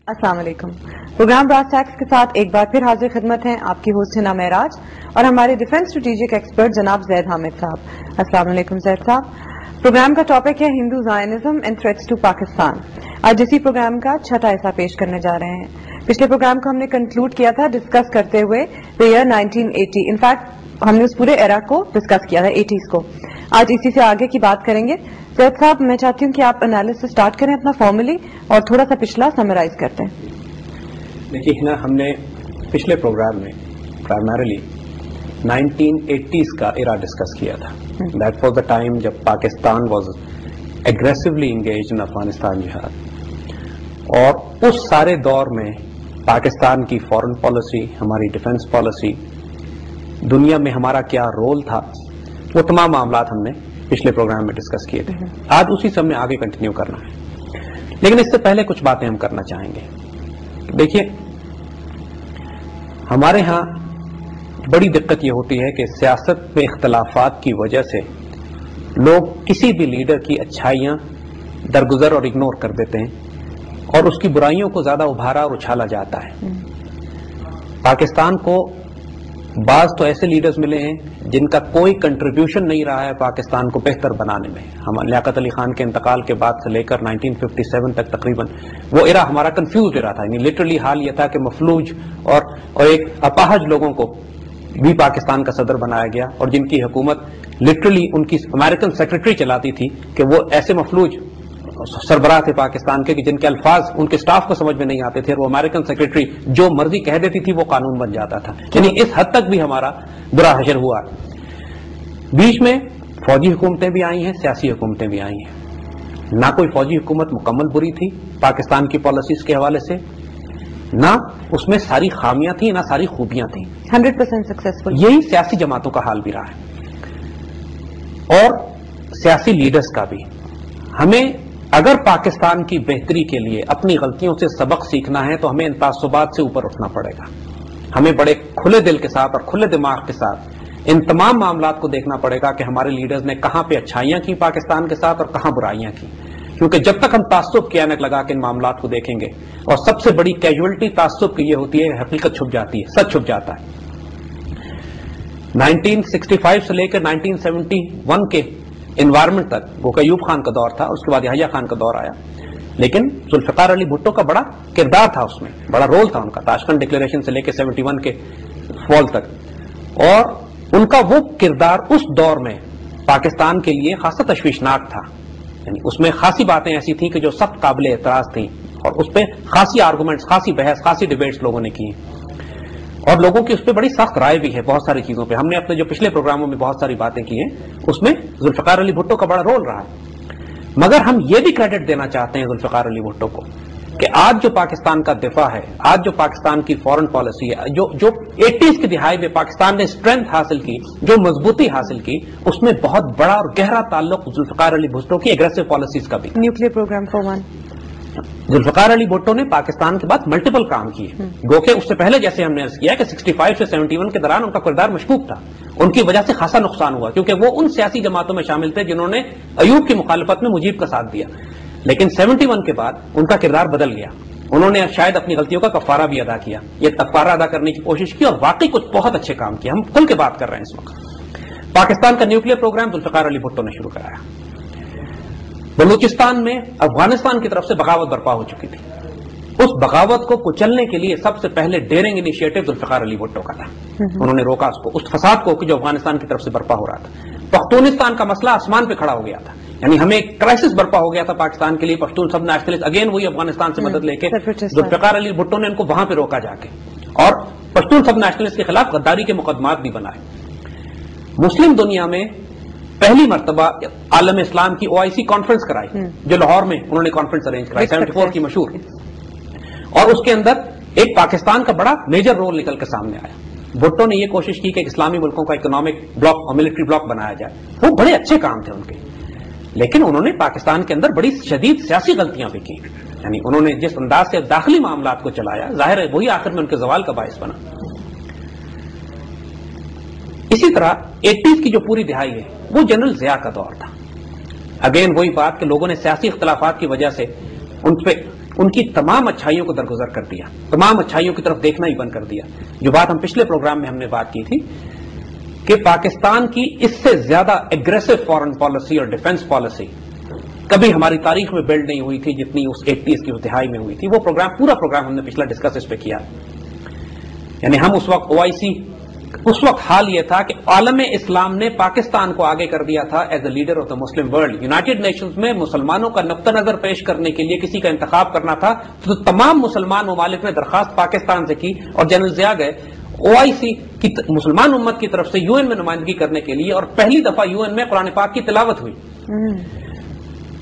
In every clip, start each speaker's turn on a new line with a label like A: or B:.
A: अस्सलाम वालेकुम। Programme brass tax के साथ एक बार फिर हाजिर खिदमत हैं आपकी होस्ट हिना महराज और हमारे डिफेंस स्ट्रेटेजिक एक्सपर्ट जनाब जैद हामिद साहब। अस्सलाम वालेकुम जैद साहब। प्रोग्राम का टॉपिक है Hindu Zionism and threats to Pakistan. आज इसी प्रोग्राम का छठा हिस्सा पेश करने जा रहे हैं। पिछले प्रोग्राम को हमने कंक्लूड किया था डिस्कस करते हुए द ईयर 1980। इनफैक्ट हमने उस पूरे एरा को डिस्कस किया था, 80s को। आज इसी से आगे की बात करेंगे। जैद साहब, मैं चाहती हूँ कि आप एनालिसिस स्टार्ट करें अपना फॉर्मली और थोड़ा सा पिछला समराइज करते हैं।
B: देखिए हिना, हमने पिछले प्रोग्राम में प्राइमरीली 1980s का एरा डिस्कस किया था। दैट वाज द टाइम जब Pakistan was aggressively engage in Afghanistan जिहाद, और उस सारे दौर में पाकिस्तान की फॉरेन पॉलिसी, हमारी डिफेंस पॉलिसी, दुनिया में हमारा क्या रोल था, वो तमाम मामलात हमने पिछले प्रोग्राम में डिस्कस किए थे। आज उसी से हमें आगे कंटिन्यू करना है, लेकिन इससे पहले कुछ बातें हम करना चाहेंगे। देखिए, हमारे यहां बड़ी दिक्कत यह होती है कि सियासत में इख्तलाफात की वजह से लोग किसी भी लीडर की अच्छाइयां दरगुजर और इग्नोर कर देते हैं और उसकी बुराइयों को ज्यादा उभारा और उछाला जाता है। पाकिस्तान को बाज तो ऐसे लीडर्स मिले हैं जिनका कोई कंट्रीब्यूशन नहीं रहा है पाकिस्तान को बेहतर बनाने में। हम लियाकत अली खान के इंतकाल के बाद से लेकर 1957 तक तकरीबन वो एरा हमारा कंफ्यूज एरा था। यानी लिटरली हाल ये था कि मफलूज और एक अपाहज लोगों को भी पाकिस्तान का सदर बनाया गया, और जिनकी हुकूमत लिटरली उनकी अमेरिकन सेक्रेटरी चलाती थी कि वो ऐसे मफलूज सरबराह थे पाकिस्तान के कि जिनके अल्फाज उनके स्टाफ को समझ में नहीं आते थे, और वो अमेरिकन सेक्रेटरी जो मर्जी कह देती थी वो कानून बन जाता था। यानी इस हद तक भी हमारा बुरा हशर हुआ। बीच में फौजी हुकूमतें भी आई हैं, सियासी हुकूमतें भी आई हैं। ना कोई फौजी हुकूमत मुकम्मल बुरी थी पाकिस्तान की पॉलिसीज के हवाले से, ना उसमें सारी खामियां थी, ना सारी खूबियां थी।
A: 100% सक्सेसफुल।
B: यही सियासी जमातों का हाल भी रहा है और सियासी लीडर्स का भी। हमें अगर पाकिस्तान की बेहतरी के लिए अपनी गलतियों से सबक सीखना है तो हमें इन तासुबात से ऊपर उठना पड़ेगा। हमें बड़े खुले दिल के साथ और खुले दिमाग के साथ इन तमाम मामलात को देखना पड़ेगा कि हमारे लीडर्स ने कहां पे अच्छाइयां की पाकिस्तान के साथ और कहां बुराइयां की। क्योंकि जब तक हम तासुब की ऐनक लगा के इन मामलात को देखेंगे, और सबसे बड़ी कैजुअलिटी तासुब की यह होती है, हकीकत छुप जाती है, सच छुप जाता है। 1965 से लेकर 1971 के एनवायरमेंट तक वो अयूब खान का दौर था, उसके बाद याहिया खान का दौर आया, लेकिन जुल्फिकार अली भुट्टो का बड़ा किरदार था, उसमें बड़ा रोल था उनका, ताशकंद डिक्लेरेशन से लेकर 71 के फॉल तक। और उनका वो किरदार उस दौर में पाकिस्तान के लिए खासा तशवीशनाक था। यानी उसमें खासी बातें ऐसी थी कि जो सख्त काबिल एतराज थी, और उस पर खासी आर्गूमेंट्स, खासी बहस, खासी डिबेट्स लोगों ने की, और लोगों की उस पर बड़ी सख्त राय भी है बहुत सारी चीजों पे। हमने अपने जो पिछले प्रोग्रामों में बहुत सारी बातें की हैं, उसमें जुल्फिकार अली भुट्टो का बड़ा रोल रहा है। मगर हम ये भी क्रेडिट देना चाहते हैं जुल्फिकार अली भुट्टो को कि आज जो पाकिस्तान का दिफा है, आज जो पाकिस्तान की फॉरेन पॉलिसी है, जो 80s की दिहाई में पाकिस्तान ने स्ट्रेंथ हासिल की, जो मजबूती हासिल की, उसमें बहुत बड़ा और गहरा ताल्लुक जुल्फिकार अली भुट्टो की एग्रेसिव पॉलिसीज का भी।
A: Nuclear program for one.
B: Zulfikar Ali Bhutto ने पाकिस्तान के बाद मल्टीपल काम किए, गोके उससे पहले जैसे हमने अर्ज किया कि 65 से 71 के दौरान उनका किरदार मशकूक था। उनकी वजह से खासा नुकसान हुआ, क्योंकि वो उन सियासी जमातों में शामिल थे जिन्होंने अयूब की मुखालफत में मुजीब का साथ दिया। लेकिन 71 के बाद उनका किरदार बदल गया। उन्होंने शायद अपनी गलतियों का कफारा भी अदा किया, ये कफारा अदा करने की कोशिश की, और वाकई कुछ बहुत अच्छे काम किए। हम खुल के बात कर रहे हैं इस वक्त। पाकिस्तान का न्यूक्लियर प्रोग्राम जुल्फिकार अली भुट्टो ने शुरू कराया। बलूचिस्तान में अफगानिस्तान की तरफ से बगावत बर्पा हो चुकी थी। उस बगावत को कुचलने के लिए सबसे पहले डेयरिंग इनिशिएटिव जुल्फिकार अली भुट्टो का था। उन्होंने रोका उसको, उस फसाद को जो अफगानिस्तान की तरफ से बर्पा हो रहा था। पख्तूनिस्तान का मसला आसमान पे खड़ा हो गया था, यानी हमें एक क्राइसिस बर्पा हो गया था पाकिस्तान के लिए। पश्तून सब नेशनलिस्ट अगेन वही अफगानिस्तान से मदद लेके जुल्फिकार अली भुट्टो ने उनको वहां पे रोका जाके, और पश्तून सब नेशनलिस्ट के खिलाफ गद्दारी के मुकदमात भी बनाए। मुस्लिम दुनिया में पहली मर्तबा आलम इस्लाम की OIC कॉन्फ्रेंस कराई, जो लाहौर में उन्होंने कॉन्फ्रेंस अरेंज कराई, 74 की मशहूर, और उसके अंदर एक पाकिस्तान का बड़ा मेजर रोल निकल कर सामने आया। भुट्टो ने यह कोशिश की कि इस्लामी मुल्कों का इकोनॉमिक ब्लॉक और मिलिट्री ब्लॉक बनाया जाए। वो बड़े अच्छे काम थे उनके, लेकिन उन्होंने पाकिस्तान के अंदर बड़ी शदीद सियासी गलतियां भी की। यानी उन्होंने जिस अंदाज से दाखिली मामलात को चलाया, जाहिर है वही आखिर में उनके जवाल का बायस बना। इसी तरह 80s की जो पूरी दिहाई है वो जनरल ज़िया का दौर था। अगेन वही बात कि लोगों ने सियासी इख्तलाफात की वजह से उन पे ان کی تمام اچھائیوں کو درگزر کر دیا، تمام اچھائیوں کی طرف دیکھنا ہی بند کر دیا. جو بات ہم پچھلے پروگرام میں ہم نے بات کی تھی کہ پاکستان کی اس سے زیادہ اگریسو فارن پالیسی اور ڈیفنس پالیسی کبھی ہماری تاریخ میں بلڈ نہیں ہوئی تھی جتنی اس 80s کی اس دہائی میں ہوئی تھی. وہ پروگرام پورا پروگرام ہم نے پچھلا ڈسکس اس پہ کیا. یعنی ہم اس وقت OIC اس وقت حال یہ تھا کہ عالم اسلام نے پاکستان کو آگے کر دیا تھا as a leader of the Muslim world. United nations میں مسلمانوں کا نقطہ نظر پیش کرنے کے لیے کسی کا انتخاب کرنا تھا تو تمام مسلمان ممالک نے درخواست پاکستان سے کی اور جنرل ضیاء گئے OIC کی مسلمان امت کی طرف سے UN میں نمائندگی کرنے کے لیے اور پہلی دفعہ UN میں قرآن پاک کی تلاوت ہوئی.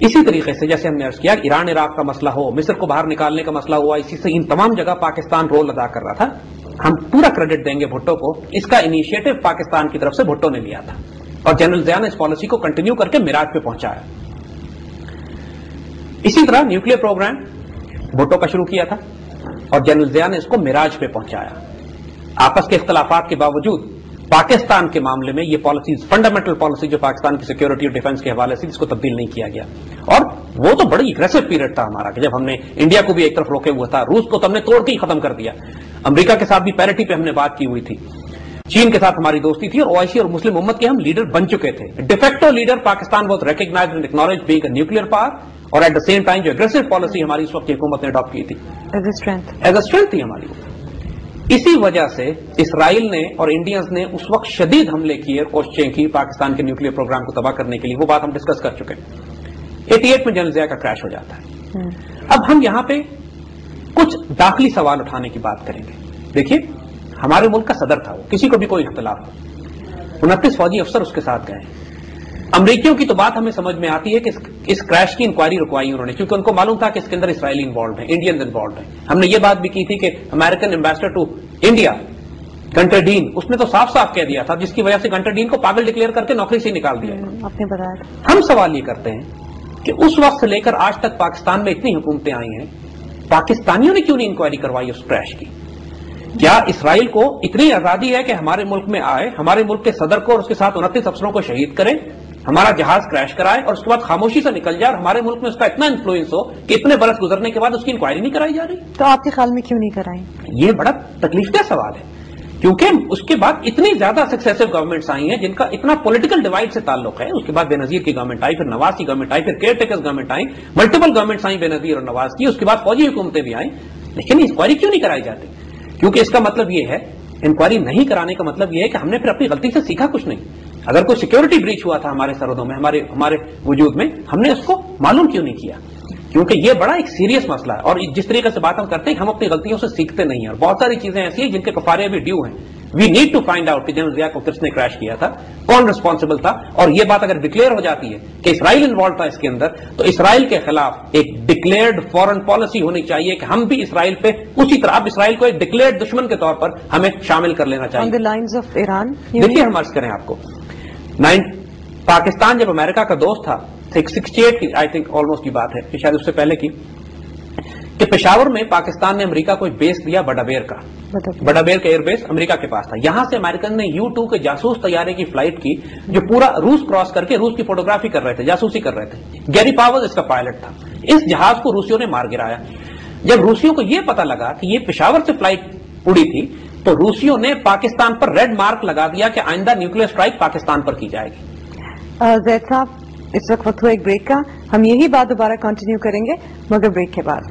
B: اسی طریقے سے جیسے ہم نے عرض کیا ایران عراق کا مسئلہ ہو، مصر کو باہر نکالنے کا مسئلہ ہو، OIC سے ان تمام جگہ پاکستان رول ادا کر رہا تھا. ہم پورا کریڈٹ دیں گے بھٹو کو، اس کا انیشیٹو پاکستان کی طرف سے بھٹو نے لیا تھا اور جنرل ضیاء نے اس پالیسی کو کنٹینیو کر کے میراج پہ پہنچایا. اسی طرح نیوکلیر پروگرام بھٹو کا شروع کیا تھا اور جنرل ضیاء نے اس کو میراج پہ پہنچایا. آپس کے اختلافات کے باوجود پاکستان کے معاملے میں یہ پالیسیز فنڈامنٹل پالیسی جو پاکستان کی سیکورٹی اور ڈیفنس کے حوالے سے اس کو تبدیل نہیں کیا گیا. اور وہ تو بڑی اگریسو پیریڈ تھا ہمارا کہ جب ہم نے انڈیا کو بھی ایک طرف روکے ہوا تھا، روس کو تو ہم نے توڑ کے ہی ختم کر دیا، امریکا کے ساتھ بھی پیرٹی پہ ہم نے بات کی ہوئی تھی، چین کے ساتھ ہماری دوستی تھی اور OIC اور مسلم امت کے ہم لیڈر بن چکے تھے. De facto leader Pakistan was recognized and acknowledged being a nuclear power اور ایٹ دا سیم ٹائم جو اگریسو پالیسی ہماری اس وقت کی حکومت نے اڈاپٹ کی تھی ایز اے اسٹرینتھ تھی ہماری. اسی وجہ سے اسرائیل نے اور انڈینز نے اس وقت شدید حملے کیے، کوششیں کی پاکستان کے نیوکلیر پروگرام کو تباہ کرنے کے لیے. وہ بات ہم ڈسکس کر چکے. 88 میں جنرل ضیاء کا کریش ہو جاتا ہے. اب ہم یہاں پہ کچھ داخلی سوال اٹھانے کی بات کریں گے. دیکھیے ہمارے ملک کا صدر تھا، وہ کسی کو بھی کوئی اختلاف ہو، 29 فوجی افسر اس کے ساتھ گئے. امریکیوں کی تو بات ہمیں سمجھ میں آتی ہے کہ اس کریش کی انکوائری رکوائی انہوں نے کیونکہ ان کو معلوم تھا کہ اس کے اندر اسرائیلی انوالوڈ ہیں، انڈینز انوالوڈ ہیں. ہم نے یہ بات بھی کی تھی کہ امریکن ایمبیسڈر ٹو انڈیا گنٹر ڈین اس نے تو صاف صاف کہہ دیا تھا، جس کی وجہ سے گنٹر ڈین کو پاگل ڈکلیئر کر کے نوکری سے نکال دیا. ہم سوال یہ کرتے ہیں کہ اس وقت سے لے کر آج تک پاکستان میں اتنی حکومتیں آئی ہیں، پاکستانیوں نے کیوں نہیں انکوائری کروائی اس کریش کی؟ کیا اسرائیل کو اتنی آزادی ہے کہ ہمارے ملک میں آئے، ہمارے ملک کے صدر کو اور اس کے ساتھ 29 افسروں کو شہید کرے، ہمارا جہاز کریش کرائے اور اس کے بعد خاموشی سے نکل جائے اور ہمارے ملک میں اس کا اتنا انفلوئنس ہو کہ اتنے برس گزرنے کے بعد اس کی انکوائری نہیں کرائی جا رہی؟
A: تو آپ کے خیال میں کیوں نہیں کرائیں؟ یہ
B: بڑا تکلیف دہ سوال ہے کیونکہ اس کے بعد اتنی زیادہ سکسیسو گورنمنٹس آئی ہیں جن کا اتنا پولیٹیکل ڈیوائڈ سے تعلق ہے. اس کے بعد بے نظیر کی گورنمنٹ آئی، پھر نواز کی گورنمنٹ آئی، پھر کیئر ٹیکرز گورنمنٹ آئی، ملٹیپل گورنمنٹس آئیں بے نظیر اور نواز کی، اس کے بعد فوجی حکومتیں بھی آئیں، لیکن انکوائری کیوں نہیں کرائی جاتی؟ کیونکہ اس کا مطلب یہ ہے، انکوائری نہیں کرانے کا مطلب یہ ہے کہ ہم نے پھر اپنی غلطی سے سیکھا کچھ نہیں. اگر کوئی سیکورٹی بریچ ہوا تھا ہمارے سرحدوں میں، ہمارے وجود میں، ہم نے اس کو معلوم کیوں نہیں کیا؟ کیونکہ یہ بڑا ایک سیریس مسئلہ ہے اور جس طریقے سے بات ہم کرتے ہیں کہ ہم اپنی غلطیوں سے سیکھتے نہیں ہیں اور بہت ساری چیزیں ایسی ہیں جن کے کفارے بھی ڈیو ہیں. We need to find out کہ جنرل ضیاء کو کس نے کریش کیا تھا، کون ریسپانسبل تھا، اور یہ بات اگر ڈکلیئر ہو جاتی ہے کہ اسرائیل انوالو تھا اس کے اندر تو اسرائیل کے خلاف ایک ڈکلیئرڈ فورن پالیسی ہونی چاہیے کہ ہم بھی اسرائیل پہ اسی طرح اب اسرائیل کو ایک ڈکلیئرڈ دشمن کے طور پر ہمیں شامل کر لینا چاہیے. دیکھیے ہم عرض کریں آپ کو، پاکستان جب امریکہ کا دوست تھا 68 کی آئی تھنک آلموسٹ کی بات ہے، شاید اس سے پہلے کی، کہ پشاور میں پاکستان نے امریکہ کو ایک بیس دیا بڈابیر کا ایئر بیس امریکہ کے پاس تھا. یہاں سے امریکن نے U-2 کے جاسوس طیارے کی فلائٹ کی جو پورا روس کراس کر کے روس کی فوٹوگرافی کر رہے تھے، جاسوسی کر رہے تھے. گیری پاورز اس کا پائلٹ تھا. اس جہاز کو روسیوں نے مار گرایا. جب روسیوں کو یہ پتا لگا کہ یہ پشاور سے فلائٹ اڑی تھی تو روسیوں نے پاکستان پر ریڈ مارک لگا دیا کہ آئندہ نیوکلیر اسٹرائک پاکستان پر کی جائے گی.
A: زید صاحب اس وقت ہوا ایک بریک کا، ہم یہی بات دوبارہ کنٹینیو کریں گے مگر بریک کے بعد.